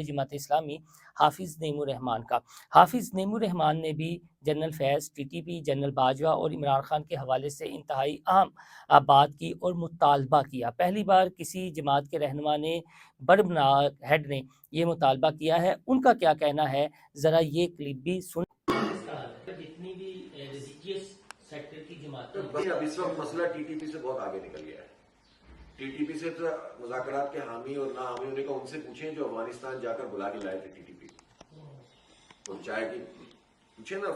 جماعت اسلامی حافظ نعیم الرحمان کا۔ حافظ نعیم الرحمان نے بھی general Faiz, T T P, general Bajwa اور عمران خان کے حوالے سے انتہائی اہم بات کی اور مطالبہ کیا۔ پہلی بار کسی جماعت کے رہنما نے بربناک ہیڈ نے یہ مطالبہ کیا ہے۔ ان کا کیا کہنا ہے، ذرا یہ کلپ بھی سن۔ جتنی بھی ریلیجیس سیکٹر کی جماعتیں اب اس وقت مسئلہ ٹی ٹی پی سے بہت آگے نکل گیا ہے۔ ٹی ٹی پی سے تو مذاکرات کے حامی اور نہ حامی ہونے کا ان سے پوچھیں جو افغانستان جا کر بلا کے لائے تھے ٹی ٹی پی کو، چاہے کہ پوچھیں نا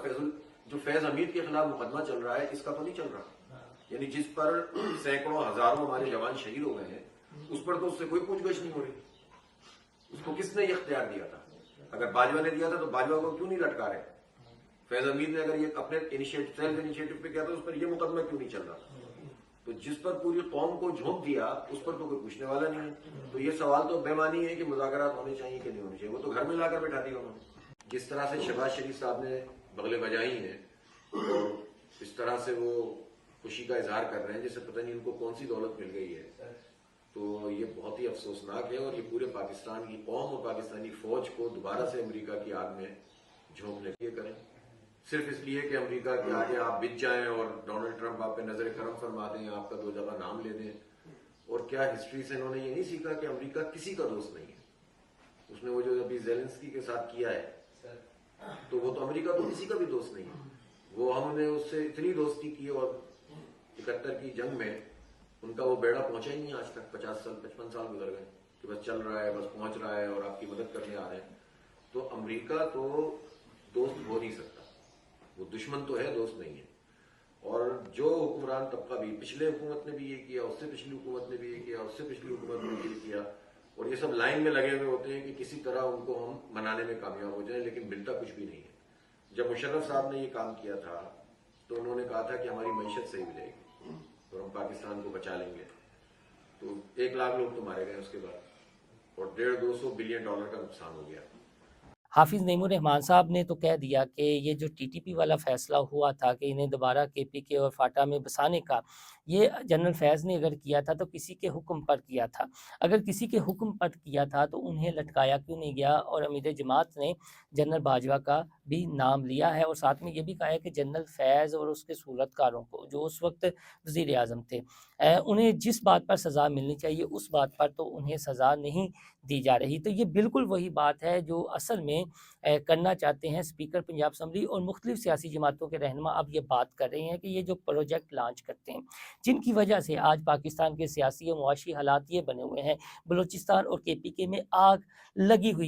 جو فیض حمید کے خلاف مقدمہ چل رہا ہے اس کا تو نہیں چل رہا، یعنی جس پر سینکڑوں ہزاروں ہمارے جوان شہید ہو گئے ہیں اس پر تو اس سے کوئی پوچھ گچھ نہیں ہو رہی۔ اس کو کس نے یہ اختیار دیا تھا؟ اگر باجوہ نے دیا تھا تو باجوہ کو کیوں نہیں لٹکا رہے؟ فیض حمید نے اگر یہ اپنے سیلف انیشیٹو پہ کیا تھا اس پر یہ مقدمہ کیوں نہیں چل رہا؟ تو جس پر پوری قوم کو جھونک دیا اس پر تو کوئی پوچھنے والا نہیں ہے۔ تو یہ سوال تو بے معنی ہے کہ مذاکرات ہونے چاہیے کہ نہیں ہونے چاہیے، وہ تو گھر میں لا کر بیٹھا دیا انہوں نے۔ جس طرح سے شہباز شریف صاحب نے بغلیں بجائی ہیں اور اس طرح سے وہ خوشی کا اظہار کر رہے ہیں جیسے پتہ نہیں ان کو کون سی دولت مل گئی ہے، تو یہ بہت ہی افسوسناک ہے اور یہ پورے پاکستان کی قوم اور پاکستانی فوج کو دوبارہ سے امریکہ کی آگ میں جھونکنے کے لیے کریں، صرف اس لیے کہ امریکہ کے آگے آپ بچ جائیں اور ڈونلڈ ٹرمپ آپ پہ نظر کرم فرما دیں، آپ کا 2 دفعہ نام لے دیں۔ اور کیا ہسٹری سے انہوں نے یہ نہیں سیکھا کہ امریکہ کسی کا دوست نہیں ہے؟ اس نے وہ جو ابھی زیلنسکی کے ساتھ کیا ہے تو وہ تو امریکہ تو کسی کا بھی دوست نہیں ہے۔ وہ ہم نے اس سے اتنی دوستی کی اور 71 کی جنگ میں ان کا وہ بیڑا پہنچا ہی نہیں آج تک، 50 سال 55 سال گزر گئے کہ بس چل رہا ہے، بس پہنچ رہا ہے اور آپ کی مدد کرنے آ رہے ہیں۔ تو امریکہ تو دوست ہو نہیں سکتا، وہ دشمن تو ہے، دوست نہیں ہے۔ اور جو حکمران طبقہ بھی، پچھلے حکومت نے بھی یہ کیا، اس سے پچھلی حکومت نے بھی یہ کیا، اس سے پچھلی حکومت نے بھی یہ کیا، اور یہ سب لائن میں لگے ہوئے ہوتے ہیں کہ کسی طرح ان کو ہم منانے میں کامیاب ہو جائیں، لیکن ملتا کچھ بھی نہیں ہے۔ جب مشرف صاحب نے یہ کام کیا تھا تو انہوں نے کہا تھا کہ ہماری معیشت صحیح ہو جائے گی اور ہم پاکستان کو بچا لیں گے، تو 1 لاکھ لوگ تو مارے گئے اس کے بعد اور 150-200 بلین ڈالر کا نقصان ہو گیا۔ حافظ نعیم الرحمان صاحب نے تو کہہ دیا کہ یہ جو ٹی ٹی پی والا فیصلہ ہوا تھا کہ انہیں دوبارہ کے پی کے اور فاٹا میں بسانے کا، یہ جنرل فیض نے اگر کیا تھا تو کسی کے حکم پر کیا تھا۔ اگر کسی کے حکم پر کیا تھا تو انہیں لٹکایا کیوں نہیں گیا؟ اور امیر جماعت نے جنرل باجوہ کا بھی نام لیا ہے اور ساتھ میں یہ بھی کہا ہے کہ جنرل فیض اور اس کے صورتکاروں کو جو اس وقت وزیر اعظم تھے، انہیں جس بات پر سزا ملنی چاہیے اس بات پر تو انہیں سزا نہیں دی جا رہی۔ تو یہ بالکل وہی بات ہے جو اصل میں کرنا چاہتے ہیں اسپیکر پنجاب اسمبلی اور مختلف سیاسی جماعتوں کے رہنما اب یہ بات کر رہے ہیں کہ یہ جو پروجیکٹ لانچ کرتے ہیں جن کی وجہ سے آج پاکستان کے سیاسی و معاشی حالات یہ بنے ہوئے ہیں، بلوچستان اور کے پی کے میں آگ لگی ہوئی